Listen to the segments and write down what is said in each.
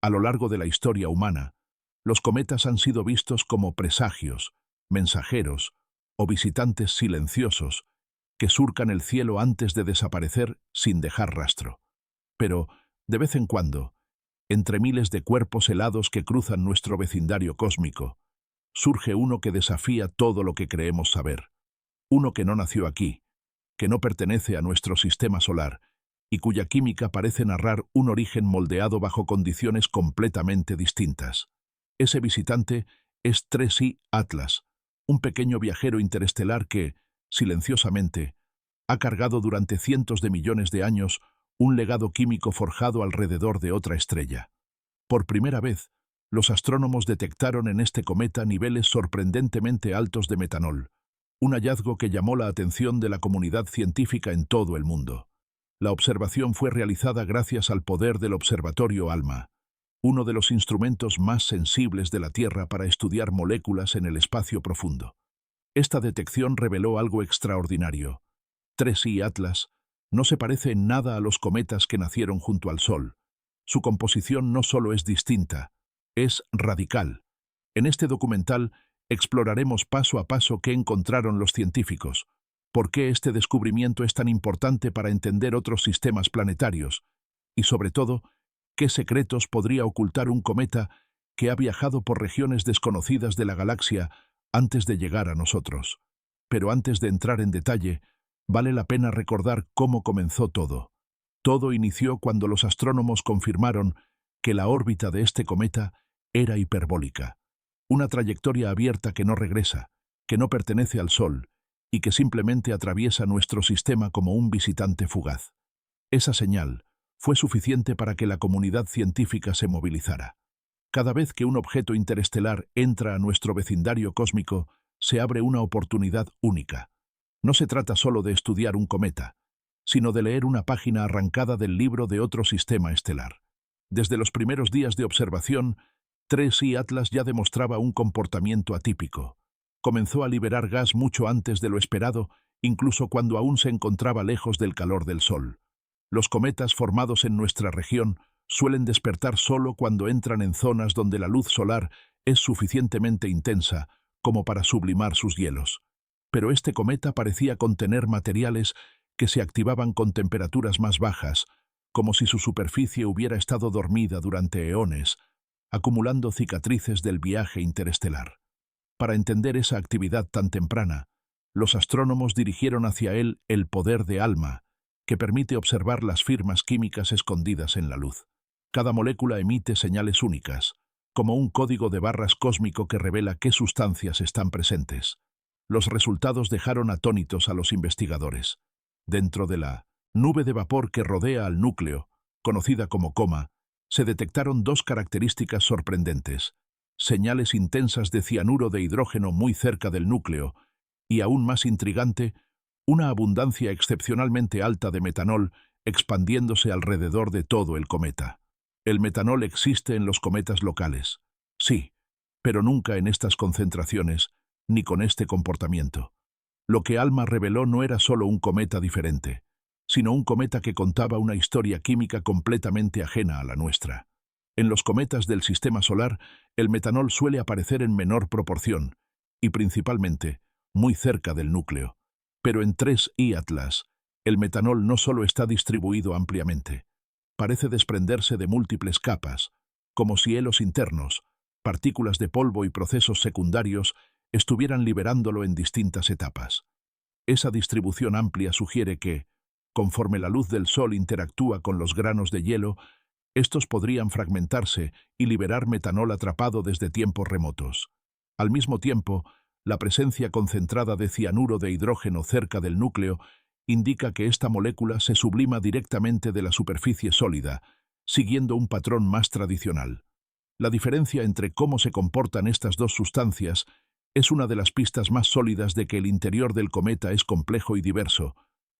A lo largo de la historia humana, los cometas han sido vistos como presagios, mensajeros o visitantes silenciosos que surcan el cielo antes de desaparecer sin dejar rastro. Pero, de vez en cuando, entre miles de cuerpos helados que cruzan nuestro vecindario cósmico, surge uno que desafía todo lo que creemos saber. Uno que no nació aquí, que no pertenece a nuestro sistema solar y cuya química parece narrar un origen moldeado bajo condiciones completamente distintas. Ese visitante es 3I Atlas, un pequeño viajero interestelar que, silenciosamente, ha cargado durante cientos de millones de años un legado químico forjado alrededor de otra estrella. Por primera vez, los astrónomos detectaron en este cometa niveles sorprendentemente altos de metanol, un hallazgo que llamó la atención de la comunidad científica en todo el mundo. La observación fue realizada gracias al poder del Observatorio ALMA, uno de los instrumentos más sensibles de la Tierra para estudiar moléculas en el espacio profundo. Esta detección reveló algo extraordinario. 3I Atlas no se parece en nada a los cometas que nacieron junto al Sol. Su composición no solo es distinta, es radical. En este documental exploraremos paso a paso qué encontraron los científicos, por qué este descubrimiento es tan importante para entender otros sistemas planetarios y, sobre todo, qué secretos podría ocultar un cometa que ha viajado por regiones desconocidas de la galaxia antes de llegar a nosotros. Pero antes de entrar en detalle, vale la pena recordar cómo comenzó todo. Todo inició cuando los astrónomos confirmaron que la órbita de este cometa era hiperbólica, una trayectoria abierta que no regresa, que no pertenece al Sol y que simplemente atraviesa nuestro sistema como un visitante fugaz. Esa señal fue suficiente para que la comunidad científica se movilizara. Cada vez que un objeto interestelar entra a nuestro vecindario cósmico, se abre una oportunidad única. No se trata solo de estudiar un cometa, sino de leer una página arrancada del libro de otro sistema estelar. Desde los primeros días de observación, 3I Atlas ya demostraba un comportamiento atípico. Comenzó a liberar gas mucho antes de lo esperado, incluso cuando aún se encontraba lejos del calor del Sol. Los cometas formados en nuestra región suelen despertar solo cuando entran en zonas donde la luz solar es suficientemente intensa como para sublimar sus hielos. Pero este cometa parecía contener materiales que se activaban con temperaturas más bajas, como si su superficie hubiera estado dormida durante eones, acumulando cicatrices del viaje interestelar. Para entender esa actividad tan temprana, los astrónomos dirigieron hacia él el poder de ALMA, que permite observar las firmas químicas escondidas en la luz. Cada molécula emite señales únicas, como un código de barras cósmico que revela qué sustancias están presentes. Los resultados dejaron atónitos a los investigadores. Dentro de la nube de vapor que rodea al núcleo, conocida como coma, se detectaron dos características sorprendentes: señales intensas de cianuro de hidrógeno muy cerca del núcleo y, aún más intrigante, una abundancia excepcionalmente alta de metanol expandiéndose alrededor de todo el cometa. El metanol existe en los cometas locales, sí, pero nunca en estas concentraciones ni con este comportamiento. Lo que ALMA reveló no era solo un cometa diferente, sino un cometa que contaba una historia química completamente ajena a la nuestra. En los cometas del sistema solar, el metanol suele aparecer en menor proporción, y principalmente muy cerca del núcleo. Pero en 3I Atlas, el metanol no solo está distribuido ampliamente. Parece desprenderse de múltiples capas, como si helos internos, partículas de polvo y procesos secundarios estuvieran liberándolo en distintas etapas. Esa distribución amplia sugiere que, conforme la luz del Sol interactúa con los granos de hielo, estos podrían fragmentarse y liberar metanol atrapado desde tiempos remotos. Al mismo tiempo, la presencia concentrada de cianuro de hidrógeno cerca del núcleo indica que esta molécula se sublima directamente de la superficie sólida, siguiendo un patrón más tradicional. La diferencia entre cómo se comportan estas dos sustancias es una de las pistas más sólidas de que el interior del cometa es complejo y diverso,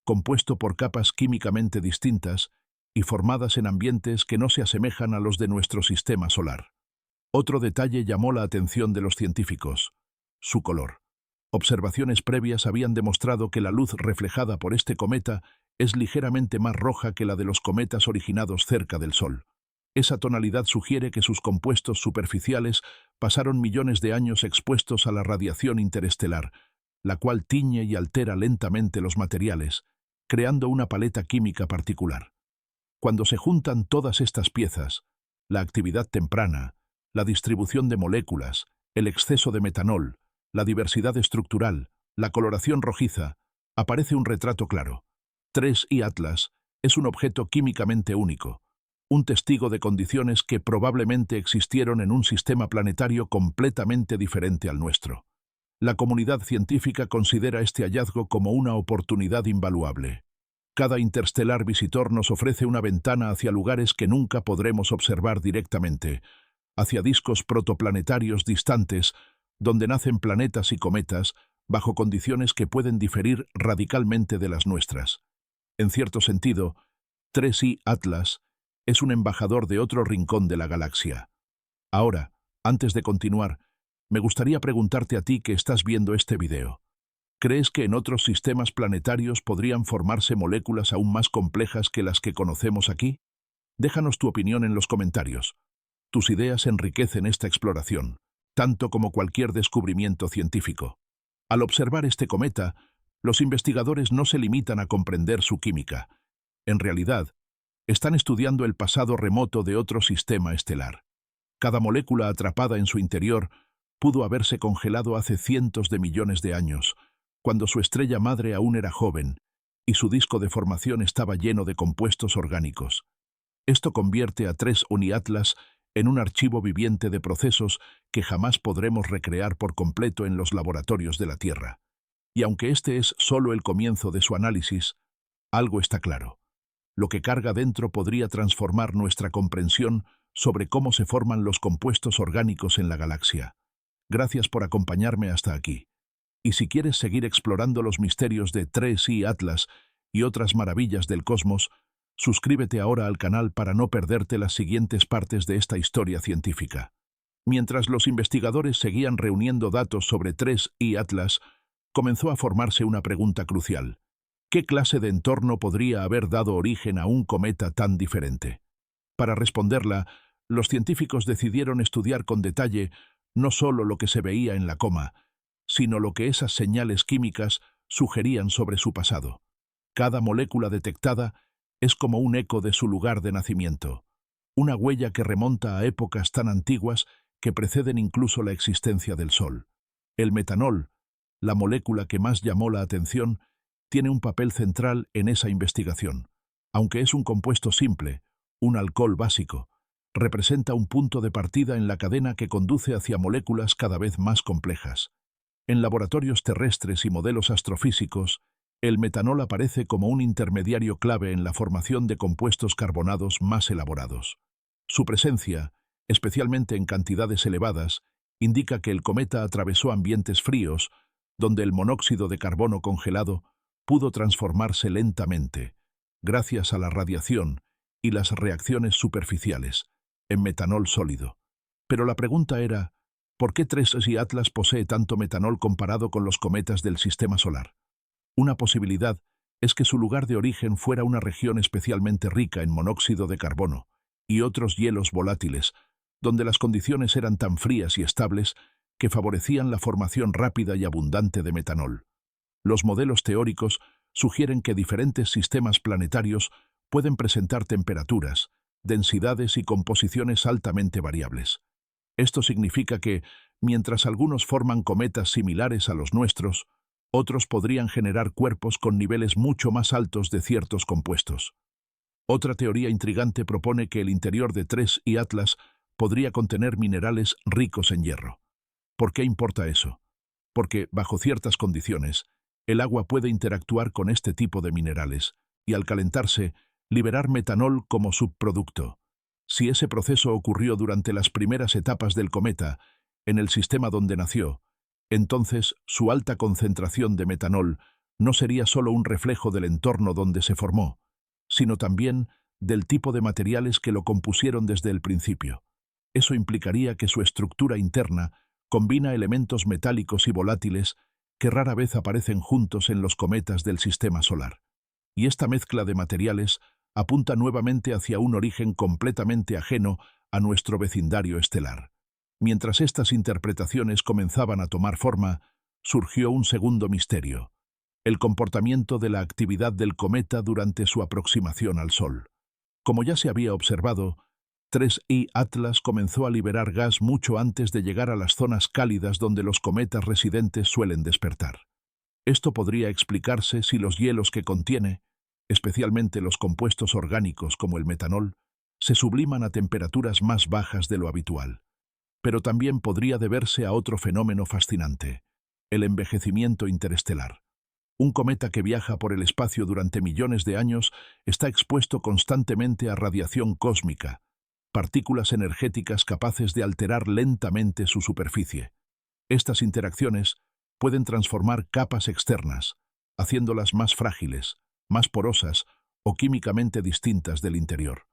compuesto por capas químicamente distintas y formadas en ambientes que no se asemejan a los de nuestro sistema solar. Otro detalle llamó la atención de los científicos: su color. Observaciones previas habían demostrado que la luz reflejada por este cometa es ligeramente más roja que la de los cometas originados cerca del Sol. Esa tonalidad sugiere que sus compuestos superficiales pasaron millones de años expuestos a la radiación interestelar, la cual tiñe y altera lentamente los materiales, creando una paleta química particular. Cuando se juntan todas estas piezas, la actividad temprana, la distribución de moléculas, el exceso de metanol, la diversidad estructural, la coloración rojiza, aparece un retrato claro. 3I Atlas es un objeto químicamente único, un testigo de condiciones que probablemente existieron en un sistema planetario completamente diferente al nuestro. La comunidad científica considera este hallazgo como una oportunidad invaluable. Cada interestelar visitor nos ofrece una ventana hacia lugares que nunca podremos observar directamente, hacia discos protoplanetarios distantes, donde nacen planetas y cometas bajo condiciones que pueden diferir radicalmente de las nuestras. En cierto sentido, 3I Atlas es un embajador de otro rincón de la galaxia. Ahora, antes de continuar, me gustaría preguntarte a ti que estás viendo este video. ¿Crees que en otros sistemas planetarios podrían formarse moléculas aún más complejas que las que conocemos aquí? Déjanos tu opinión en los comentarios. Tus ideas enriquecen esta exploración, tanto como cualquier descubrimiento científico. Al observar este cometa, los investigadores no se limitan a comprender su química. En realidad, están estudiando el pasado remoto de otro sistema estelar. Cada molécula atrapada en su interior pudo haberse congelado hace cientos de millones de años, cuando su estrella madre aún era joven y su disco de formación estaba lleno de compuestos orgánicos. Esto convierte a 3I Atlas en un archivo viviente de procesos que jamás podremos recrear por completo en los laboratorios de la Tierra. Y aunque este es solo el comienzo de su análisis, algo está claro. Lo que carga dentro podría transformar nuestra comprensión sobre cómo se forman los compuestos orgánicos en la galaxia. Gracias por acompañarme hasta aquí. Y si quieres seguir explorando los misterios de 3I Atlas y otras maravillas del cosmos, suscríbete ahora al canal para no perderte las siguientes partes de esta historia científica. Mientras los investigadores seguían reuniendo datos sobre 3I Atlas, comenzó a formarse una pregunta crucial. ¿Qué clase de entorno podría haber dado origen a un cometa tan diferente? Para responderla, los científicos decidieron estudiar con detalle no solo lo que se veía en la coma, sino lo que esas señales químicas sugerían sobre su pasado. Cada molécula detectada es como un eco de su lugar de nacimiento, una huella que remonta a épocas tan antiguas que preceden incluso la existencia del Sol. El metanol, la molécula que más llamó la atención, tiene un papel central en esa investigación. Aunque es un compuesto simple, un alcohol básico, representa un punto de partida en la cadena que conduce hacia moléculas cada vez más complejas. En laboratorios terrestres y modelos astrofísicos, el metanol aparece como un intermediario clave en la formación de compuestos carbonados más elaborados. Su presencia, especialmente en cantidades elevadas, indica que el cometa atravesó ambientes fríos, donde el monóxido de carbono congelado pudo transformarse lentamente, gracias a la radiación y las reacciones superficiales, en metanol sólido. Pero la pregunta era, ¿por qué 3I Atlas posee tanto metanol comparado con los cometas del Sistema Solar? Una posibilidad es que su lugar de origen fuera una región especialmente rica en monóxido de carbono y otros hielos volátiles, donde las condiciones eran tan frías y estables que favorecían la formación rápida y abundante de metanol. Los modelos teóricos sugieren que diferentes sistemas planetarios pueden presentar temperaturas, densidades y composiciones altamente variables. Esto significa que, mientras algunos forman cometas similares a los nuestros, otros podrían generar cuerpos con niveles mucho más altos de ciertos compuestos. Otra teoría intrigante propone que el interior de 3I Atlas podría contener minerales ricos en hierro. ¿Por qué importa eso? Porque, bajo ciertas condiciones, el agua puede interactuar con este tipo de minerales y, al calentarse, liberar metanol como subproducto. Si ese proceso ocurrió durante las primeras etapas del cometa, en el sistema donde nació, entonces su alta concentración de metanol no sería solo un reflejo del entorno donde se formó, sino también del tipo de materiales que lo compusieron desde el principio. Eso implicaría que su estructura interna combina elementos metálicos y volátiles que rara vez aparecen juntos en los cometas del Sistema Solar. Y esta mezcla de materiales apunta nuevamente hacia un origen completamente ajeno a nuestro vecindario estelar. Mientras estas interpretaciones comenzaban a tomar forma, surgió un segundo misterio: el comportamiento de la actividad del cometa durante su aproximación al Sol. Como ya se había observado, 3I Atlas comenzó a liberar gas mucho antes de llegar a las zonas cálidas donde los cometas residentes suelen despertar. Esto podría explicarse si los hielos que contiene, especialmente los compuestos orgánicos como el metanol, se subliman a temperaturas más bajas de lo habitual. Pero también podría deberse a otro fenómeno fascinante: el envejecimiento interestelar. Un cometa que viaja por el espacio durante millones de años está expuesto constantemente a radiación cósmica, partículas energéticas capaces de alterar lentamente su superficie. Estas interacciones pueden transformar capas externas, haciéndolas más frágiles, más porosas o químicamente distintas del interior.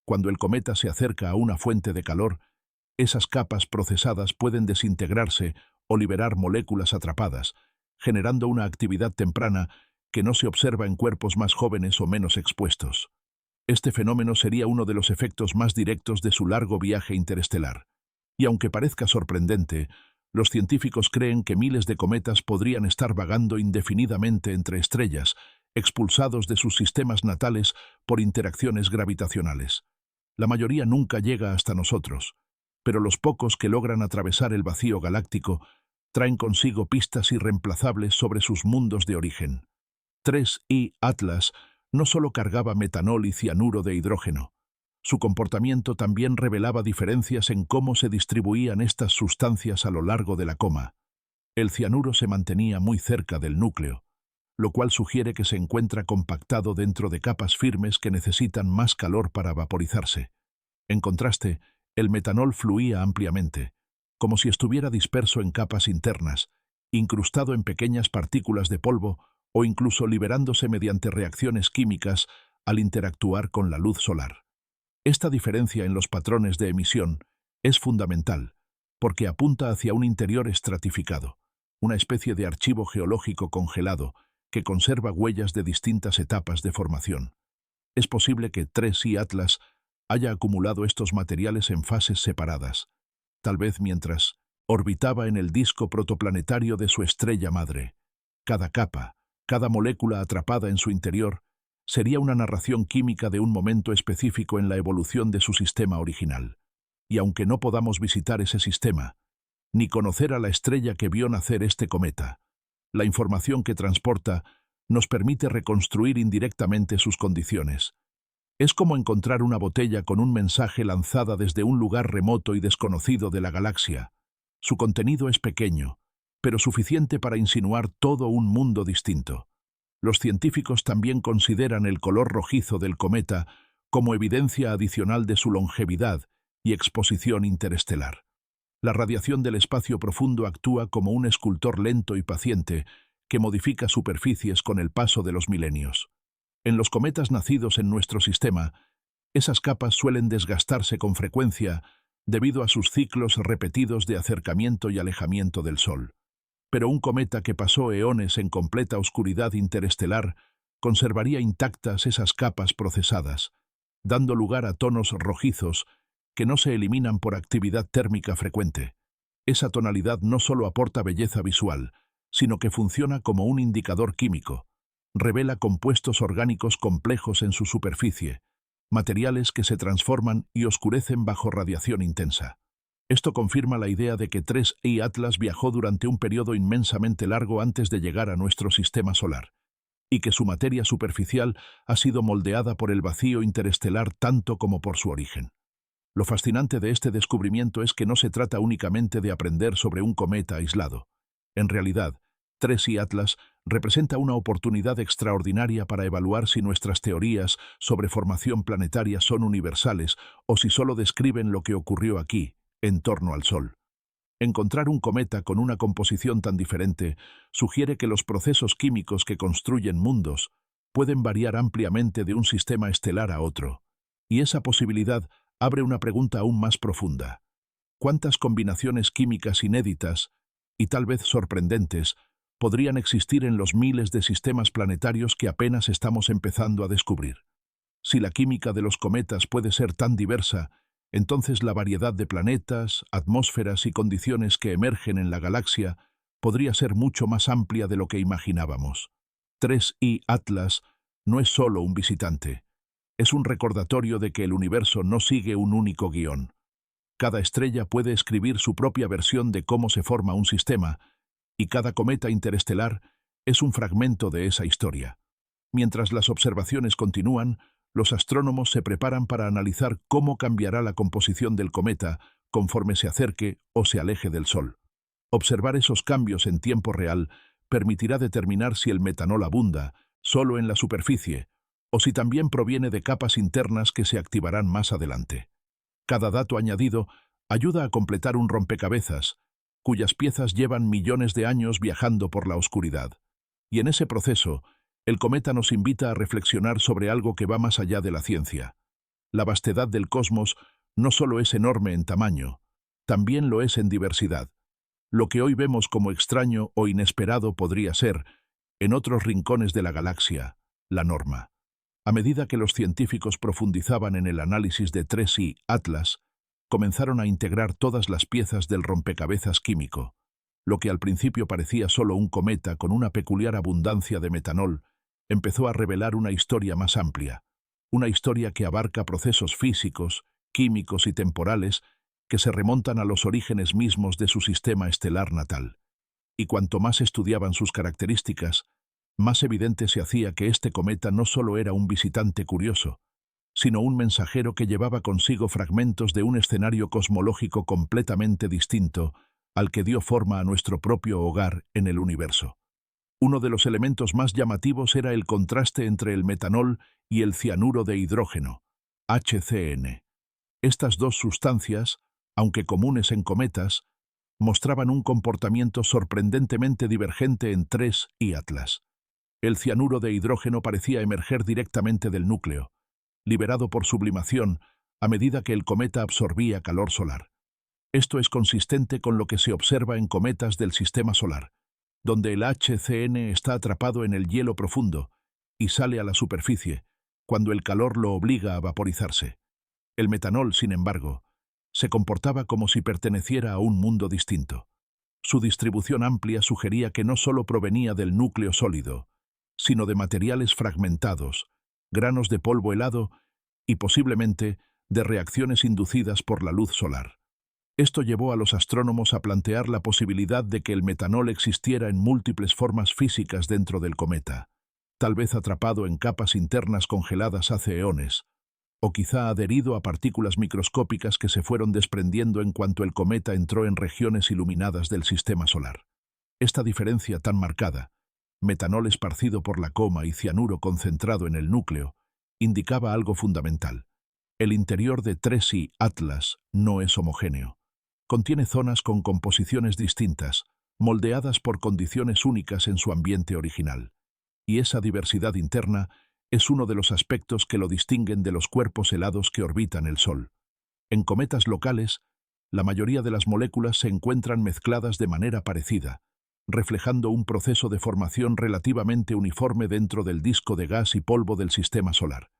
Cuando el cometa se acerca a una fuente de calor, esas capas procesadas pueden desintegrarse o liberar moléculas atrapadas, generando una actividad temprana que no se observa en cuerpos más jóvenes o menos expuestos. Este fenómeno sería uno de los efectos más directos de su largo viaje interestelar. Y aunque parezca sorprendente, los científicos creen que miles de cometas podrían estar vagando indefinidamente entre estrellas, expulsados de sus sistemas natales por interacciones gravitacionales. La mayoría nunca llega hasta nosotros, pero los pocos que logran atravesar el vacío galáctico traen consigo pistas irreemplazables sobre sus mundos de origen. 3I Atlas no solo cargaba metanol y cianuro de hidrógeno. Su comportamiento también revelaba diferencias en cómo se distribuían estas sustancias a lo largo de la coma. El cianuro se mantenía muy cerca del núcleo, lo cual sugiere que se encuentra compactado dentro de capas firmes que necesitan más calor para vaporizarse. En contraste, el metanol fluía ampliamente, como si estuviera disperso en capas internas, incrustado en pequeñas partículas de polvo o incluso liberándose mediante reacciones químicas al interactuar con la luz solar. Esta diferencia en los patrones de emisión es fundamental, porque apunta hacia un interior estratificado, una especie de archivo geológico congelado que conserva huellas de distintas etapas de formación. Es posible que 3I Atlas haya acumulado estos materiales en fases separadas, tal vez mientras orbitaba en el disco protoplanetario de su estrella madre. Cada capa, cada molécula atrapada en su interior, sería una narración química de un momento específico en la evolución de su sistema original. Y aunque no podamos visitar ese sistema, ni conocer a la estrella que vio nacer este cometa, la información que transporta nos permite reconstruir indirectamente sus condiciones. Es como encontrar una botella con un mensaje lanzada desde un lugar remoto y desconocido de la galaxia. Su contenido es pequeño, pero suficiente para insinuar todo un mundo distinto. Los científicos también consideran el color rojizo del cometa como evidencia adicional de su longevidad y exposición interestelar. La radiación del espacio profundo actúa como un escultor lento y paciente que modifica superficies con el paso de los milenios. En los cometas nacidos en nuestro sistema, esas capas suelen desgastarse con frecuencia debido a sus ciclos repetidos de acercamiento y alejamiento del Sol. Pero un cometa que pasó eones en completa oscuridad interestelar conservaría intactas esas capas procesadas, dando lugar a tonos rojizos que no se eliminan por actividad térmica frecuente. Esa tonalidad no solo aporta belleza visual, sino que funciona como un indicador químico. Revela compuestos orgánicos complejos en su superficie, materiales que se transforman y oscurecen bajo radiación intensa. Esto confirma la idea de que 3I Atlas viajó durante un periodo inmensamente largo antes de llegar a nuestro sistema solar, y que su materia superficial ha sido moldeada por el vacío interestelar tanto como por su origen. Lo fascinante de este descubrimiento es que no se trata únicamente de aprender sobre un cometa aislado. En realidad, 3I Atlas representa una oportunidad extraordinaria para evaluar si nuestras teorías sobre formación planetaria son universales o si solo describen lo que ocurrió aquí, en torno al Sol. Encontrar un cometa con una composición tan diferente sugiere que los procesos químicos que construyen mundos pueden variar ampliamente de un sistema estelar a otro. Y esa posibilidad abre una pregunta aún más profunda. ¿Cuántas combinaciones químicas inéditas, y tal vez sorprendentes, podrían existir en los miles de sistemas planetarios que apenas estamos empezando a descubrir? Si la química de los cometas puede ser tan diversa, entonces la variedad de planetas, atmósferas y condiciones que emergen en la galaxia podría ser mucho más amplia de lo que imaginábamos. 3I Atlas no es solo un visitante, es un recordatorio de que el universo no sigue un único guión. Cada estrella puede escribir su propia versión de cómo se forma un sistema, y cada cometa interestelar es un fragmento de esa historia. Mientras las observaciones continúan, los astrónomos se preparan para analizar cómo cambiará la composición del cometa conforme se acerque o se aleje del Sol. Observar esos cambios en tiempo real permitirá determinar si el metanol abunda solo en la superficie o si también proviene de capas internas que se activarán más adelante. Cada dato añadido ayuda a completar un rompecabezas, cuyas piezas llevan millones de años viajando por la oscuridad. Y en ese proceso, el cometa nos invita a reflexionar sobre algo que va más allá de la ciencia. La vastedad del cosmos no solo es enorme en tamaño, también lo es en diversidad. Lo que hoy vemos como extraño o inesperado podría ser, en otros rincones de la galaxia, la norma. A medida que los científicos profundizaban en el análisis de 3I Atlas, comenzaron a integrar todas las piezas del rompecabezas químico. Lo que al principio parecía solo un cometa con una peculiar abundancia de metanol, empezó a revelar una historia más amplia, una historia que abarca procesos físicos, químicos y temporales que se remontan a los orígenes mismos de su sistema estelar natal. Y cuanto más estudiaban sus características, más evidente se hacía que este cometa no solo era un visitante curioso, sino un mensajero que llevaba consigo fragmentos de un escenario cosmológico completamente distinto al que dio forma a nuestro propio hogar en el universo. Uno de los elementos más llamativos era el contraste entre el metanol y el cianuro de hidrógeno, HCN. Estas dos sustancias, aunque comunes en cometas, mostraban un comportamiento sorprendentemente divergente en 3I Atlas. El cianuro de hidrógeno parecía emerger directamente del núcleo, liberado por sublimación a medida que el cometa absorbía calor solar. Esto es consistente con lo que se observa en cometas del sistema solar, donde el HCN está atrapado en el hielo profundo y sale a la superficie cuando el calor lo obliga a vaporizarse. El metanol, sin embargo, se comportaba como si perteneciera a un mundo distinto. Su distribución amplia sugería que no solo provenía del núcleo sólido, sino de materiales fragmentados, granos de polvo helado y posiblemente de reacciones inducidas por la luz solar. Esto llevó a los astrónomos a plantear la posibilidad de que el metanol existiera en múltiples formas físicas dentro del cometa, tal vez atrapado en capas internas congeladas hace eones, o quizá adherido a partículas microscópicas que se fueron desprendiendo en cuanto el cometa entró en regiones iluminadas del sistema solar. Esta diferencia tan marcada, metanol esparcido por la coma y cianuro concentrado en el núcleo, indicaba algo fundamental. El interior de 3I Atlas no es homogéneo. Contiene zonas con composiciones distintas, moldeadas por condiciones únicas en su ambiente original. Y esa diversidad interna es uno de los aspectos que lo distinguen de los cuerpos helados que orbitan el Sol. En cometas locales, la mayoría de las moléculas se encuentran mezcladas de manera parecida, reflejando un proceso de formación relativamente uniforme dentro del disco de gas y polvo del sistema solar.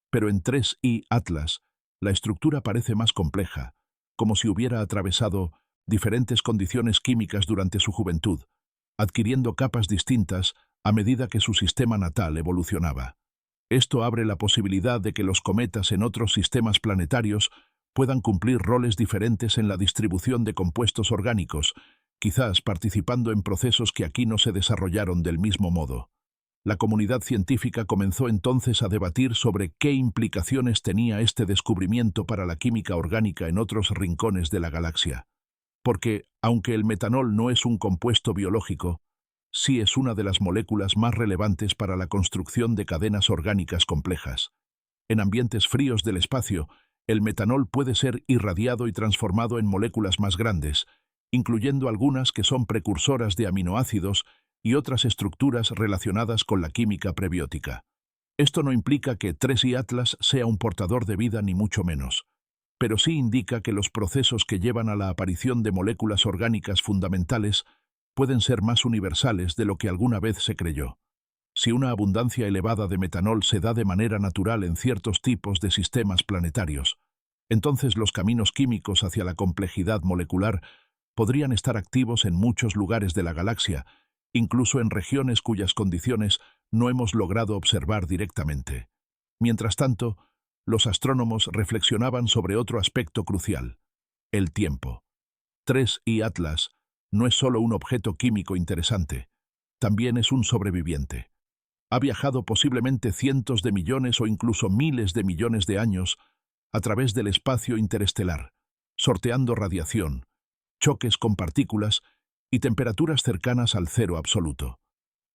Pero en 3I Atlas, la estructura parece más compleja, como si hubiera atravesado diferentes condiciones químicas durante su juventud, adquiriendo capas distintas a medida que su sistema natal evolucionaba. Esto abre la posibilidad de que los cometas en otros sistemas planetarios puedan cumplir roles diferentes en la distribución de compuestos orgánicos, quizás participando en procesos que aquí no se desarrollaron del mismo modo. La comunidad científica comenzó entonces a debatir sobre qué implicaciones tenía este descubrimiento para la química orgánica en otros rincones de la galaxia. Porque, aunque el metanol no es un compuesto biológico, sí es una de las moléculas más relevantes para la construcción de cadenas orgánicas complejas. En ambientes fríos del espacio, el metanol puede ser irradiado y transformado en moléculas más grandes, incluyendo algunas que son precursoras de aminoácidos y otras estructuras relacionadas con la química prebiótica. Esto no implica que 3I Atlas sea un portador de vida ni mucho menos, pero sí indica que los procesos que llevan a la aparición de moléculas orgánicas fundamentales pueden ser más universales de lo que alguna vez se creyó. Si una abundancia elevada de metanol se da de manera natural en ciertos tipos de sistemas planetarios, entonces los caminos químicos hacia la complejidad molecular podrían estar activos en muchos lugares de la galaxia, incluso en regiones cuyas condiciones no hemos logrado observar directamente. Mientras tanto, los astrónomos reflexionaban sobre otro aspecto crucial: el tiempo. 3I Atlas no es solo un objeto químico interesante, también es un sobreviviente. Ha viajado posiblemente cientos de millones o incluso miles de millones de años a través del espacio interestelar, sorteando radiación, choques con partículas y temperaturas cercanas al cero absoluto.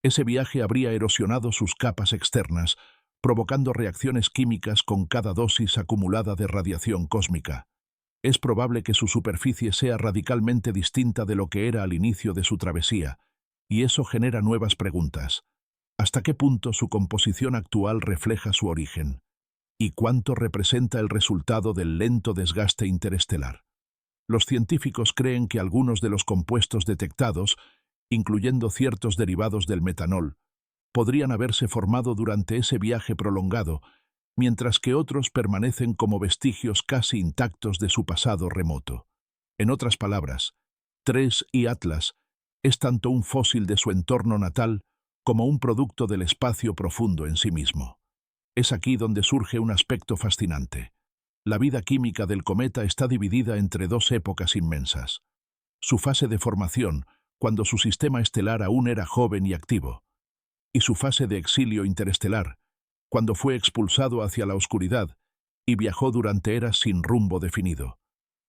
Ese viaje habría erosionado sus capas externas, provocando reacciones químicas con cada dosis acumulada de radiación cósmica. Es probable que su superficie sea radicalmente distinta de lo que era al inicio de su travesía, y eso genera nuevas preguntas. ¿Hasta qué punto su composición actual refleja su origen? ¿Y cuánto representa el resultado del lento desgaste interestelar? Los científicos creen que algunos de los compuestos detectados, incluyendo ciertos derivados del metanol, podrían haberse formado durante ese viaje prolongado, mientras que otros permanecen como vestigios casi intactos de su pasado remoto. En otras palabras, 3I Atlas es tanto un fósil de su entorno natal como un producto del espacio profundo en sí mismo. Es aquí donde surge un aspecto fascinante. La vida química del cometa está dividida entre dos épocas inmensas. Su fase de formación, cuando su sistema estelar aún era joven y activo, y su fase de exilio interestelar, cuando fue expulsado hacia la oscuridad y viajó durante eras sin rumbo definido.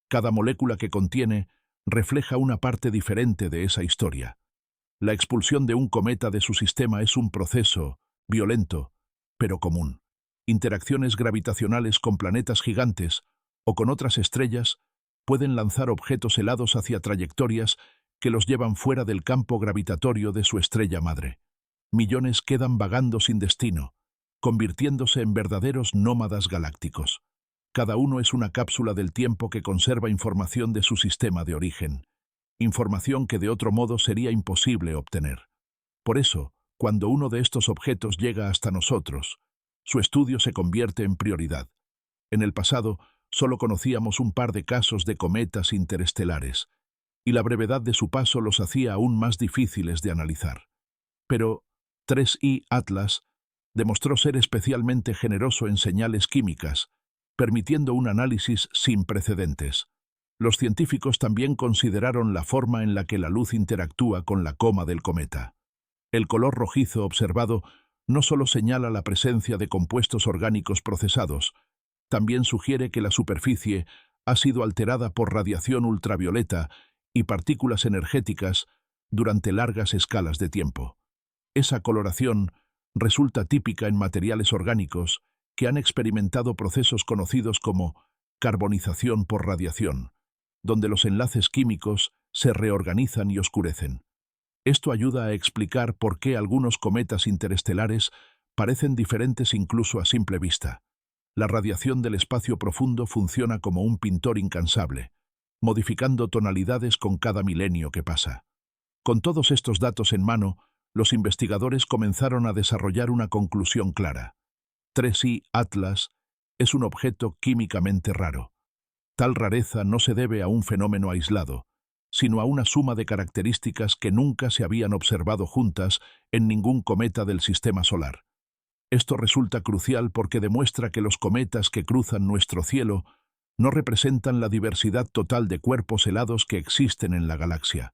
Cada molécula que contiene refleja una parte diferente de esa historia. La expulsión de un cometa de su sistema es un proceso violento, pero común. Interacciones gravitacionales con planetas gigantes o con otras estrellas pueden lanzar objetos helados hacia trayectorias que los llevan fuera del campo gravitatorio de su estrella madre. Millones quedan vagando sin destino, convirtiéndose en verdaderos nómadas galácticos. Cada uno es una cápsula del tiempo que conserva información de su sistema de origen, información que de otro modo sería imposible obtener. Por eso, cuando uno de estos objetos llega hasta nosotros, su estudio se convierte en prioridad. En el pasado, solo conocíamos un par de casos de cometas interestelares, y la brevedad de su paso los hacía aún más difíciles de analizar. Pero 3I Atlas demostró ser especialmente generoso en señales químicas, permitiendo un análisis sin precedentes. Los científicos también consideraron la forma en la que la luz interactúa con la coma del cometa. El color rojizo observado no solo señala la presencia de compuestos orgánicos procesados, también sugiere que la superficie ha sido alterada por radiación ultravioleta y partículas energéticas durante largas escalas de tiempo. Esa coloración resulta típica en materiales orgánicos que han experimentado procesos conocidos como carbonización por radiación, donde los enlaces químicos se reorganizan y oscurecen. Esto ayuda a explicar por qué algunos cometas interestelares parecen diferentes incluso a simple vista. La radiación del espacio profundo funciona como un pintor incansable, modificando tonalidades con cada milenio que pasa. Con todos estos datos en mano, los investigadores comenzaron a desarrollar una conclusión clara. 3I Atlas es un objeto químicamente raro. Tal rareza no se debe a un fenómeno aislado, sino a una suma de características que nunca se habían observado juntas en ningún cometa del sistema solar. Esto resulta crucial porque demuestra que los cometas que cruzan nuestro cielo no representan la diversidad total de cuerpos helados que existen en la galaxia.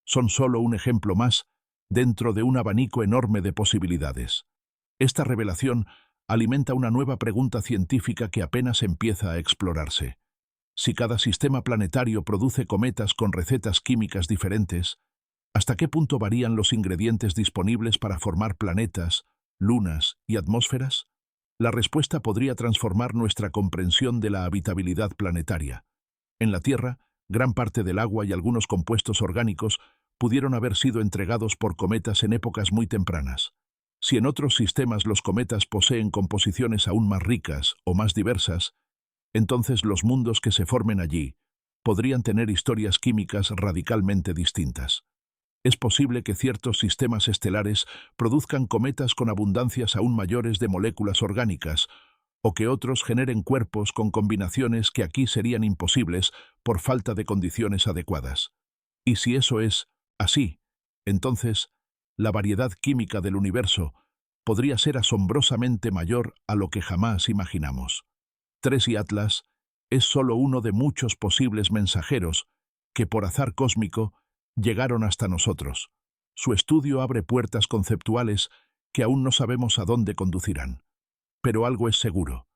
Son solo un ejemplo más dentro de un abanico enorme de posibilidades. Esta revelación alimenta una nueva pregunta científica que apenas empieza a explorarse. Si cada sistema planetario produce cometas con recetas químicas diferentes, ¿hasta qué punto varían los ingredientes disponibles para formar planetas, lunas y atmósferas? La respuesta podría transformar nuestra comprensión de la habitabilidad planetaria. En la Tierra, gran parte del agua y algunos compuestos orgánicos pudieron haber sido entregados por cometas en épocas muy tempranas. Si en otros sistemas los cometas poseen composiciones aún más ricas o más diversas, entonces los mundos que se formen allí podrían tener historias químicas radicalmente distintas. Es posible que ciertos sistemas estelares produzcan cometas con abundancias aún mayores de moléculas orgánicas, o que otros generen cuerpos con combinaciones que aquí serían imposibles por falta de condiciones adecuadas. Y si eso es así, entonces la variedad química del universo podría ser asombrosamente mayor a lo que jamás imaginamos. Tres y Atlas es solo uno de muchos posibles mensajeros que, por azar cósmico, llegaron hasta nosotros. Su estudio abre puertas conceptuales que aún no sabemos a dónde conducirán. Pero algo es seguro.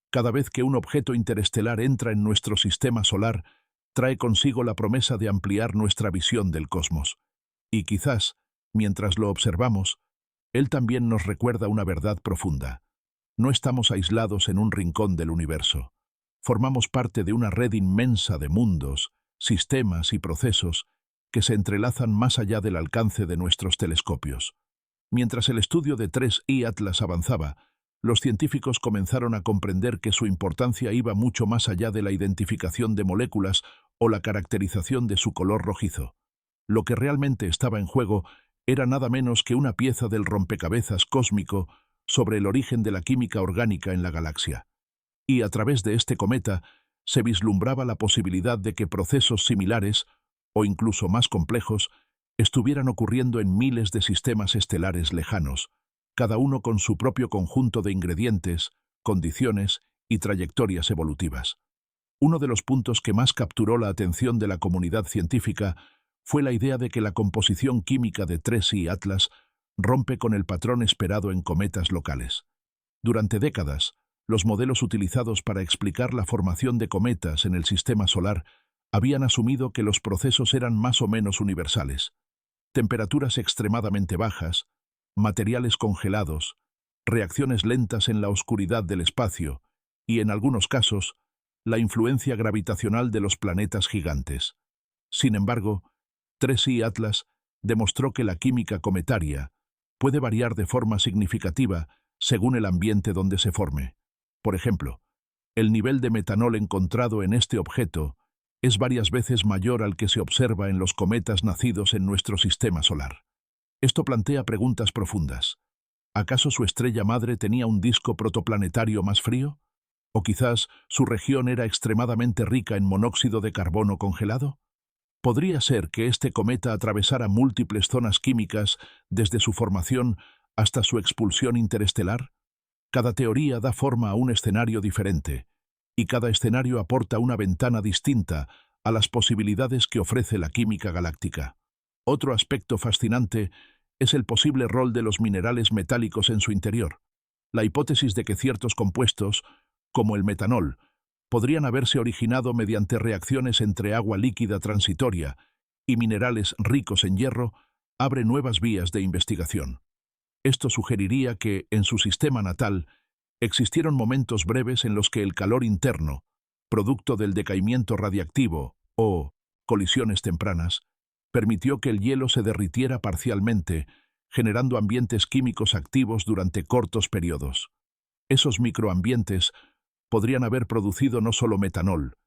Cada vez que un objeto interestelar entra en nuestro sistema solar, trae consigo la promesa de ampliar nuestra visión del cosmos. Y quizás, mientras lo observamos, él también nos recuerda una verdad profunda. No estamos aislados en un rincón del universo. Formamos parte de una red inmensa de mundos, sistemas y procesos que se entrelazan más allá del alcance de nuestros telescopios. Mientras el estudio de 3I Atlas avanzaba, los científicos comenzaron a comprender que su importancia iba mucho más allá de la identificación de moléculas o la caracterización de su color rojizo. Lo que realmente estaba en juego era nada menos que una pieza del rompecabezas cósmico sobre el origen de la química orgánica en la galaxia. Y a través de este cometa se vislumbraba la posibilidad de que procesos similares, o incluso más complejos, estuvieran ocurriendo en miles de sistemas estelares lejanos, cada uno con su propio conjunto de ingredientes, condiciones y trayectorias evolutivas. Uno de los puntos que más capturó la atención de la comunidad científica fue la idea de que la composición química de 3I Atlas rompe con el patrón esperado en cometas locales. Durante décadas, los modelos utilizados para explicar la formación de cometas en el sistema solar habían asumido que los procesos eran más o menos universales. Temperaturas extremadamente bajas, materiales congelados, reacciones lentas en la oscuridad del espacio y, en algunos casos, la influencia gravitacional de los planetas gigantes. Sin embargo, 3I Atlas demostró que la química cometaria puede variar de forma significativa según el ambiente donde se forme. Por ejemplo, el nivel de metanol encontrado en este objeto es varias veces mayor al que se observa en los cometas nacidos en nuestro sistema solar. Esto plantea preguntas profundas. ¿Acaso su estrella madre tenía un disco protoplanetario más frío? ¿O quizás su región era extremadamente rica en monóxido de carbono congelado? ¿Podría ser que este cometa atravesara múltiples zonas químicas desde su formación hasta su expulsión interestelar? Cada teoría da forma a un escenario diferente, y cada escenario aporta una ventana distinta a las posibilidades que ofrece la química galáctica. Otro aspecto fascinante es el posible rol de los minerales metálicos en su interior. La hipótesis de que ciertos compuestos, como el metanol, podrían haberse originado mediante reacciones entre agua líquida transitoria y minerales ricos en hierro, abre nuevas vías de investigación. Esto sugeriría que, en su sistema natal, existieron momentos breves en los que el calor interno, producto del decaimiento radiactivo o colisiones tempranas, permitió que el hielo se derritiera parcialmente, generando ambientes químicos activos durante cortos periodos. Esos microambientes podrían haber producido no solo metanol,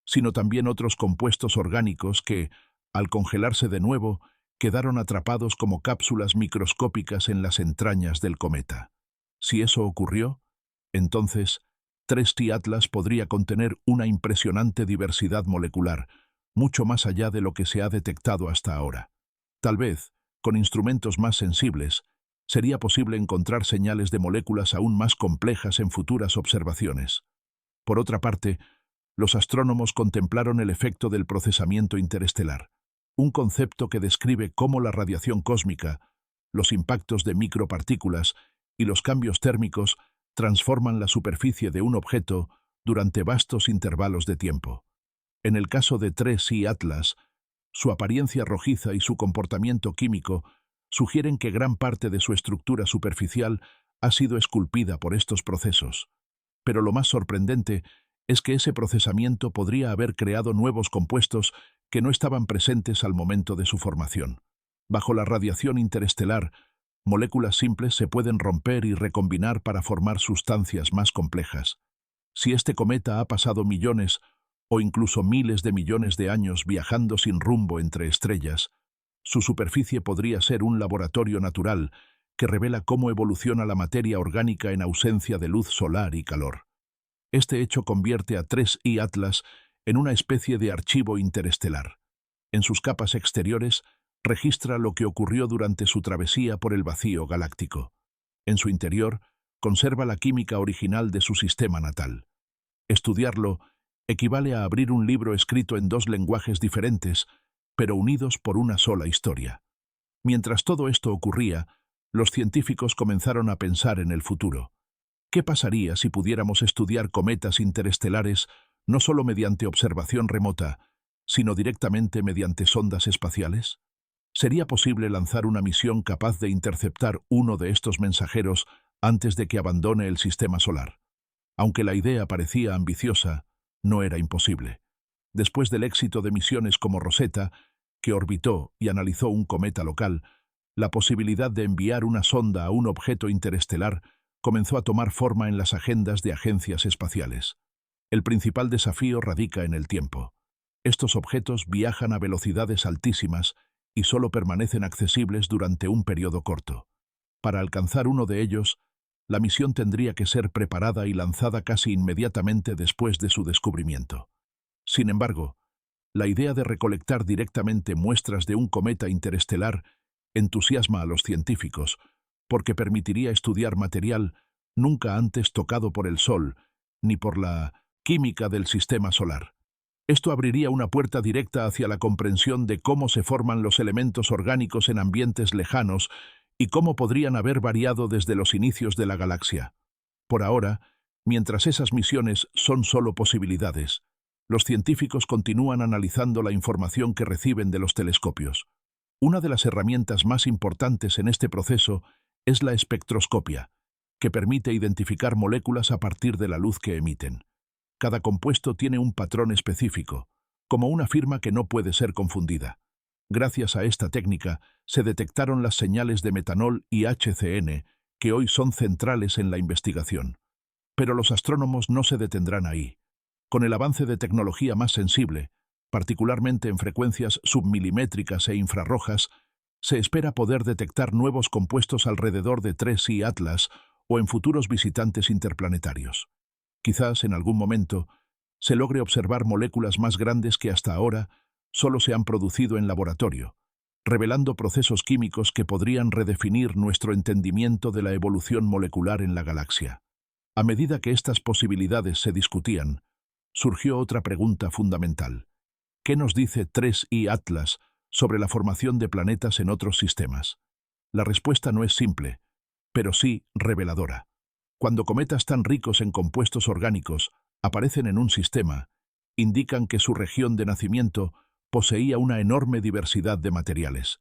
sino también otros compuestos orgánicos que, al congelarse de nuevo, quedaron atrapados como cápsulas microscópicas en las entrañas del cometa. Si eso ocurrió, entonces 3I Atlas podría contener una impresionante diversidad molecular, mucho más allá de lo que se ha detectado hasta ahora. Tal vez, con instrumentos más sensibles, sería posible encontrar señales de moléculas aún más complejas en futuras observaciones. Por otra parte, los astrónomos contemplaron el efecto del procesamiento interestelar, un concepto que describe cómo la radiación cósmica, los impactos de micropartículas y los cambios térmicos transforman la superficie de un objeto durante vastos intervalos de tiempo. En el caso de 3I Atlas, su apariencia rojiza y su comportamiento químico sugieren que gran parte de su estructura superficial ha sido esculpida por estos procesos. Pero lo más sorprendente es que ese procesamiento podría haber creado nuevos compuestos que no estaban presentes al momento de su formación. Bajo la radiación interestelar, moléculas simples se pueden romper y recombinar para formar sustancias más complejas. Si este cometa ha pasado millones o incluso miles de millones de años viajando sin rumbo entre estrellas, Su superficie podría ser un laboratorio natural que revela cómo evoluciona la materia orgánica en ausencia de luz solar y calor. Este hecho convierte a 3I Atlas en una especie de archivo interestelar. En sus capas exteriores, registra lo que ocurrió durante su travesía por el vacío galáctico. En su interior, conserva la química original de su sistema natal. Estudiarlo equivale a abrir un libro escrito en dos lenguajes diferentes, pero unidos por una sola historia. Mientras todo esto ocurría, los científicos comenzaron a pensar en el futuro. ¿Qué pasaría si pudiéramos estudiar cometas interestelares no solo mediante observación remota, sino directamente mediante sondas espaciales? ¿Sería posible lanzar una misión capaz de interceptar uno de estos mensajeros antes de que abandone el sistema solar? Aunque la idea parecía ambiciosa, no era imposible. Después del éxito de misiones como Rosetta, que orbitó y analizó un cometa local, la posibilidad de enviar una sonda a un objeto interestelar comenzó a tomar forma en las agendas de agencias espaciales. El principal desafío radica en el tiempo. Estos objetos viajan a velocidades altísimas y solo permanecen accesibles durante un periodo corto. Para alcanzar uno de ellos, la misión tendría que ser preparada y lanzada casi inmediatamente después de su descubrimiento. Sin embargo, la idea de recolectar directamente muestras de un cometa interestelar entusiasma a los científicos, porque permitiría estudiar material nunca antes tocado por el Sol, ni por la química del sistema solar. Esto abriría una puerta directa hacia la comprensión de cómo se forman los elementos orgánicos en ambientes lejanos y cómo podrían haber variado desde los inicios de la galaxia. Por ahora, mientras esas misiones son solo posibilidades, los científicos continúan analizando la información que reciben de los telescopios. Una de las herramientas más importantes en este proceso es la espectroscopia, que permite identificar moléculas a partir de la luz que emiten. Cada compuesto tiene un patrón específico, como una firma que no puede ser confundida. Gracias a esta técnica, se detectaron las señales de metanol y HCN, que hoy son centrales en la investigación. Pero los astrónomos no se detendrán ahí. Con el avance de tecnología más sensible, particularmente en frecuencias submilimétricas e infrarrojas, se espera poder detectar nuevos compuestos alrededor de 3I Atlas o en futuros visitantes interplanetarios. Quizás, en algún momento, se logre observar moléculas más grandes que hasta ahora solo se han producido en laboratorio, revelando procesos químicos que podrían redefinir nuestro entendimiento de la evolución molecular en la galaxia. A medida que estas posibilidades se discutían, surgió otra pregunta fundamental. ¿Qué nos dice 3I Atlas sobre la formación de planetas en otros sistemas? La respuesta no es simple, pero sí reveladora. Cuando cometas tan ricos en compuestos orgánicos aparecen en un sistema, indican que su región de nacimiento poseía una enorme diversidad de materiales.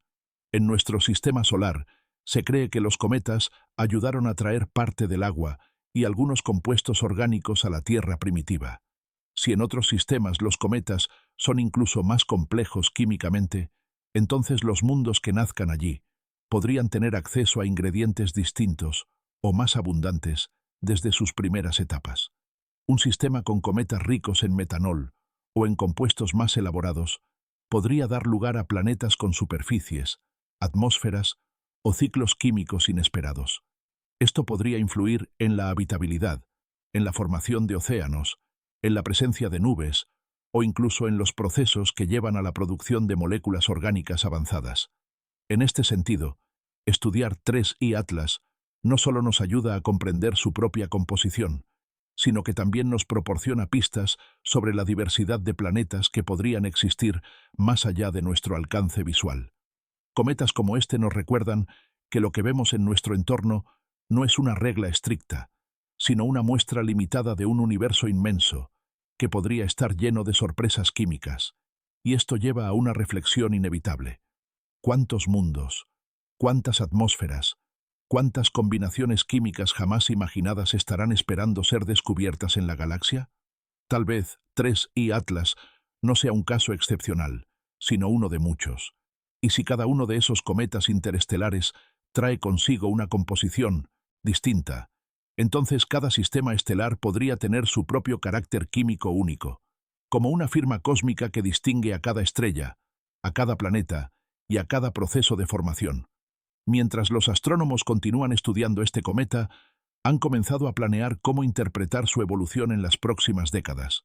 En nuestro sistema solar, se cree que los cometas ayudaron a traer parte del agua y algunos compuestos orgánicos a la Tierra primitiva. Si en otros sistemas los cometas son incluso más complejos químicamente, entonces los mundos que nazcan allí podrían tener acceso a ingredientes distintos o más abundantes desde sus primeras etapas. Un sistema con cometas ricos en metanol o en compuestos más elaborados podría dar lugar a planetas con superficies, atmósferas o ciclos químicos inesperados. Esto podría influir en la habitabilidad, en la formación de océanos, en la presencia de nubes o incluso en los procesos que llevan a la producción de moléculas orgánicas avanzadas. En este sentido, estudiar 3I Atlas no solo nos ayuda a comprender su propia composición, sino que también nos proporciona pistas sobre la diversidad de planetas que podrían existir más allá de nuestro alcance visual. Cometas como este nos recuerdan que lo que vemos en nuestro entorno no es una regla estricta, sino una muestra limitada de un universo inmenso, que podría estar lleno de sorpresas químicas. Y esto lleva a una reflexión inevitable. ¿Cuántos mundos? ¿Cuántas atmósferas? ¿Cuántas combinaciones químicas jamás imaginadas estarán esperando ser descubiertas en la galaxia? Tal vez 3I Atlas no sea un caso excepcional, sino uno de muchos. Y si cada uno de esos cometas interestelares trae consigo una composición distinta, entonces cada sistema estelar podría tener su propio carácter químico único, como una firma cósmica que distingue a cada estrella, a cada planeta y a cada proceso de formación. Mientras los astrónomos continúan estudiando este cometa, han comenzado a planear cómo interpretar su evolución en las próximas décadas.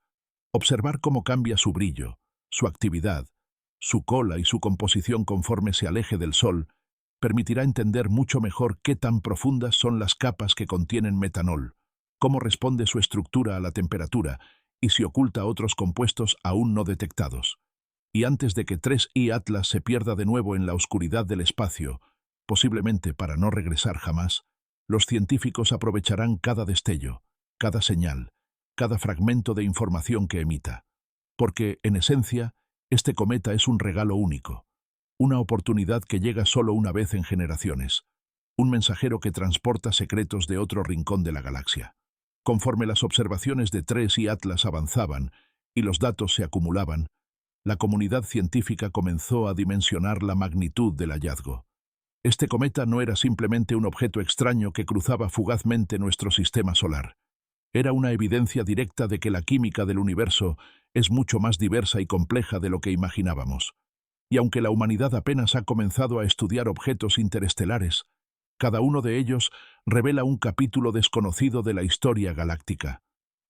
Observar cómo cambia su brillo, su actividad, su cola y su composición conforme se aleje del Sol, permitirá entender mucho mejor qué tan profundas son las capas que contienen metanol, cómo responde su estructura a la temperatura y si oculta otros compuestos aún no detectados. Y antes de que 3I Atlas se pierda de nuevo en la oscuridad del espacio, posiblemente para no regresar jamás, los científicos aprovecharán cada destello, cada señal, cada fragmento de información que emita. Porque, en esencia, este cometa es un regalo único, una oportunidad que llega solo una vez en generaciones, un mensajero que transporta secretos de otro rincón de la galaxia. Conforme las observaciones de 3I Atlas avanzaban y los datos se acumulaban, la comunidad científica comenzó a dimensionar la magnitud del hallazgo. Este cometa no era simplemente un objeto extraño que cruzaba fugazmente nuestro sistema solar. Era una evidencia directa de que la química del universo es mucho más diversa y compleja de lo que imaginábamos. Y aunque la humanidad apenas ha comenzado a estudiar objetos interestelares, cada uno de ellos revela un capítulo desconocido de la historia galáctica.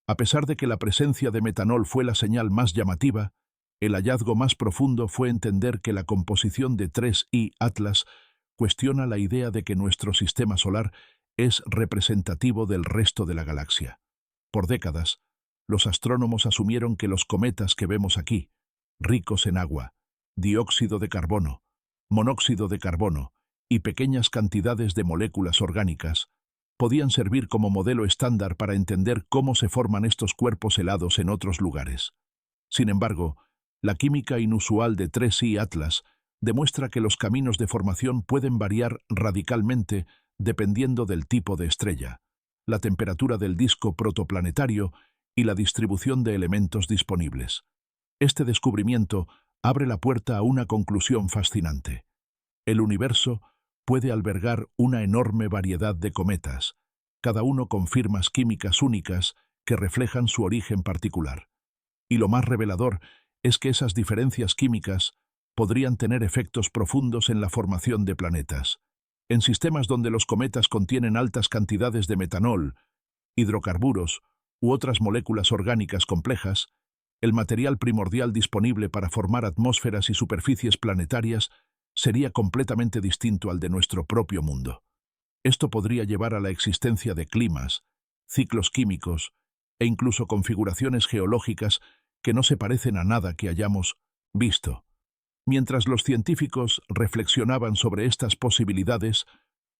A pesar de que la presencia de metanol fue la señal más llamativa, el hallazgo más profundo fue entender que la composición de 3I Atlas cuestiona la idea de que nuestro sistema solar es representativo del resto de la galaxia. Por décadas, los astrónomos asumieron que los cometas que vemos aquí, ricos en agua, dióxido de carbono, monóxido de carbono y pequeñas cantidades de moléculas orgánicas, podían servir como modelo estándar para entender cómo se forman estos cuerpos helados en otros lugares. Sin embargo, la química inusual de 3I Atlas demuestra que los caminos de formación pueden variar radicalmente dependiendo del tipo de estrella, la temperatura del disco protoplanetario y la distribución de elementos disponibles. Este descubrimiento abre la puerta a una conclusión fascinante. El universo puede albergar una enorme variedad de cometas, cada uno con firmas químicas únicas que reflejan su origen particular. Y lo más revelador es que esas diferencias químicas podrían tener efectos profundos en la formación de planetas. En sistemas donde los cometas contienen altas cantidades de metanol, hidrocarburos u otras moléculas orgánicas complejas, el material primordial disponible para formar atmósferas y superficies planetarias sería completamente distinto al de nuestro propio mundo. Esto podría llevar a la existencia de climas, ciclos químicos e incluso configuraciones geológicas que no se parecen a nada que hayamos visto. Mientras los científicos reflexionaban sobre estas posibilidades,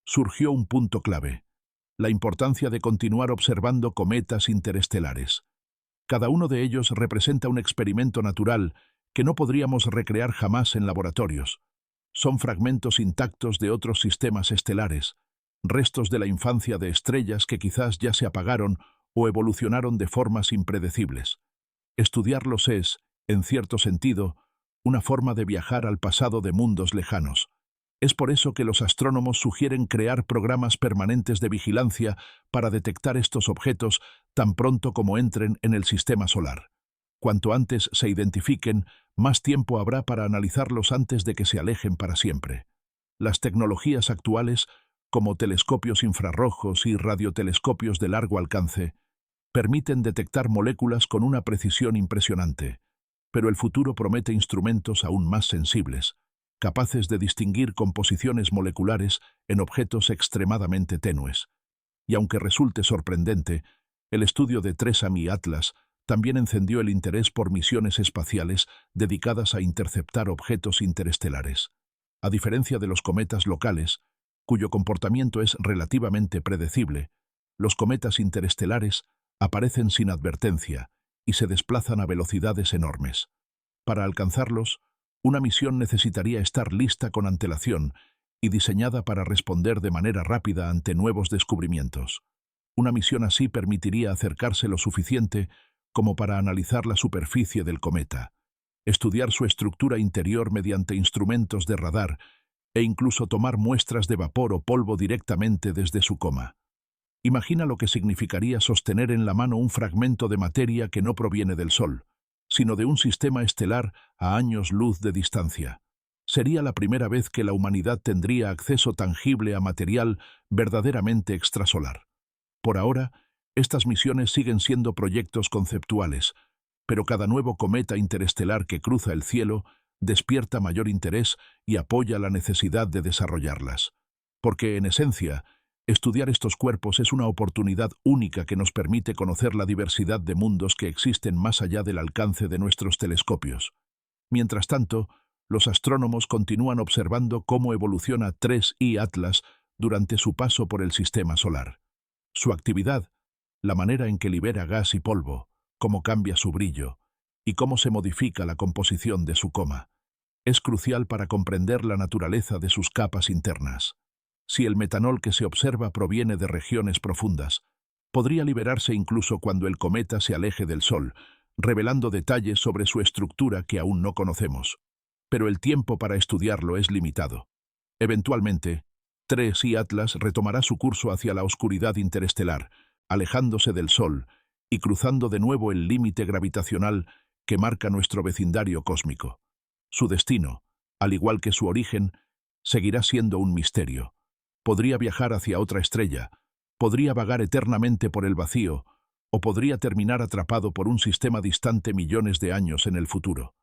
surgió un punto clave: la importancia de continuar observando cometas interestelares. Cada uno de ellos representa un experimento natural que no podríamos recrear jamás en laboratorios. Son fragmentos intactos de otros sistemas estelares, restos de la infancia de estrellas que quizás ya se apagaron o evolucionaron de formas impredecibles. Estudiarlos es, en cierto sentido, una forma de viajar al pasado de mundos lejanos. Es por eso que los astrónomos sugieren crear programas permanentes de vigilancia para detectar estos objetos tan pronto como entren en el sistema solar. Cuanto antes se identifiquen, más tiempo habrá para analizarlos antes de que se alejen para siempre. Las tecnologías actuales, como telescopios infrarrojos y radiotelescopios de largo alcance, permiten detectar moléculas con una precisión impresionante, pero el futuro promete instrumentos aún más sensibles, capaces de distinguir composiciones moleculares en objetos extremadamente tenues. Y aunque resulte sorprendente, el estudio de 3I Atlas también encendió el interés por misiones espaciales dedicadas a interceptar objetos interestelares. A diferencia de los cometas locales, cuyo comportamiento es relativamente predecible, los cometas interestelares aparecen sin advertencia y se desplazan a velocidades enormes. Para alcanzarlos, una misión necesitaría estar lista con antelación y diseñada para responder de manera rápida ante nuevos descubrimientos. Una misión así permitiría acercarse lo suficiente como para analizar la superficie del cometa, estudiar su estructura interior mediante instrumentos de radar e incluso tomar muestras de vapor o polvo directamente desde su coma. Imagina lo que significaría sostener en la mano un fragmento de materia que no proviene del Sol, sino de un sistema estelar a años luz de distancia. sería la primera vez que la humanidad tendría acceso tangible a material verdaderamente extrasolar. Por ahora, estas misiones siguen siendo proyectos conceptuales, pero cada nuevo cometa interestelar que cruza el cielo despierta mayor interés y apoya la necesidad de desarrollarlas. Porque, en esencia, estudiar estos cuerpos es una oportunidad única que nos permite conocer la diversidad de mundos que existen más allá del alcance de nuestros telescopios. Mientras tanto, los astrónomos continúan observando cómo evoluciona 3I Atlas durante su paso por el sistema solar. Su actividad, la manera en que libera gas y polvo, cómo cambia su brillo y cómo se modifica la composición de su coma, es crucial para comprender la naturaleza de sus capas internas. Si el metanol que se observa proviene de regiones profundas, podría liberarse incluso cuando el cometa se aleje del Sol, revelando detalles sobre su estructura que aún no conocemos. Pero el tiempo para estudiarlo es limitado. Eventualmente, 3I Atlas retomará su curso hacia la oscuridad interestelar, alejándose del Sol y cruzando de nuevo el límite gravitacional que marca nuestro vecindario cósmico. Su destino, al igual que su origen, seguirá siendo un misterio. Podría viajar hacia otra estrella, podría vagar eternamente por el vacío, o podría terminar atrapado por un sistema distante millones de años en el futuro.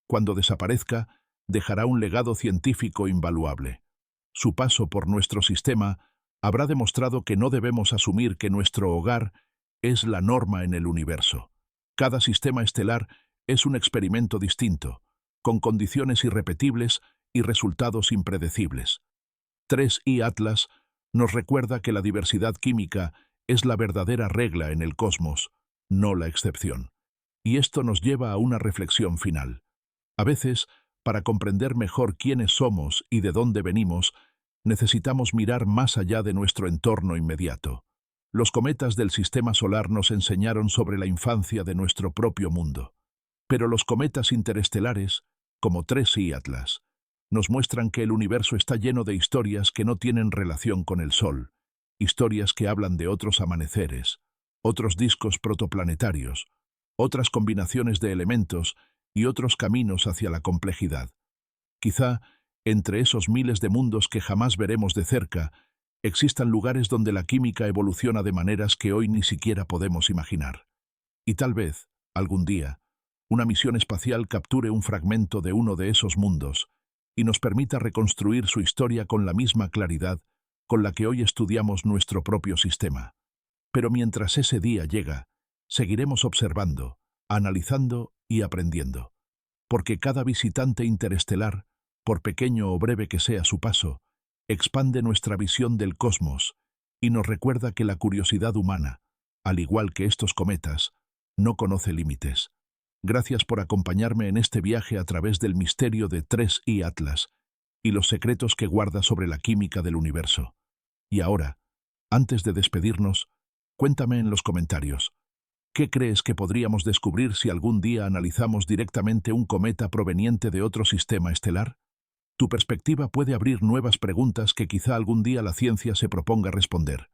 Cuando desaparezca, dejará un legado científico invaluable. Su paso por nuestro sistema habrá demostrado que no debemos asumir que nuestro hogar es la norma en el universo. Cada sistema estelar es un experimento distinto, con condiciones irrepetibles y resultados impredecibles. 3I Atlas nos recuerda que la diversidad química es la verdadera regla en el cosmos, no la excepción. Y esto nos lleva a una reflexión final. A veces, para comprender mejor quiénes somos y de dónde venimos, necesitamos mirar más allá de nuestro entorno inmediato. Los cometas del sistema solar nos enseñaron sobre la infancia de nuestro propio mundo. Pero los cometas interestelares, como 3I Atlas, nos muestran que el universo está lleno de historias que no tienen relación con el Sol, historias que hablan de otros amaneceres, otros discos protoplanetarios, otras combinaciones de elementos y otros caminos hacia la complejidad. Quizá, entre esos miles de mundos que jamás veremos de cerca, existan lugares donde la química evoluciona de maneras que hoy ni siquiera podemos imaginar. Y tal vez, algún día, una misión espacial capture un fragmento de uno de esos mundos y nos permita reconstruir su historia con la misma claridad con la que hoy estudiamos nuestro propio sistema. Pero mientras ese día llega, seguiremos observando, analizando y aprendiendo. Porque cada visitante interestelar, por pequeño o breve que sea su paso, expande nuestra visión del cosmos y nos recuerda que la curiosidad humana, al igual que estos cometas, no conoce límites. Gracias por acompañarme en este viaje a través del misterio de 3I Atlas y los secretos que guarda sobre la química del universo. Y ahora, antes de despedirnos, cuéntame en los comentarios, ¿qué crees que podríamos descubrir si algún día analizamos directamente un cometa proveniente de otro sistema estelar? Tu perspectiva puede abrir nuevas preguntas que quizá algún día la ciencia se proponga responder.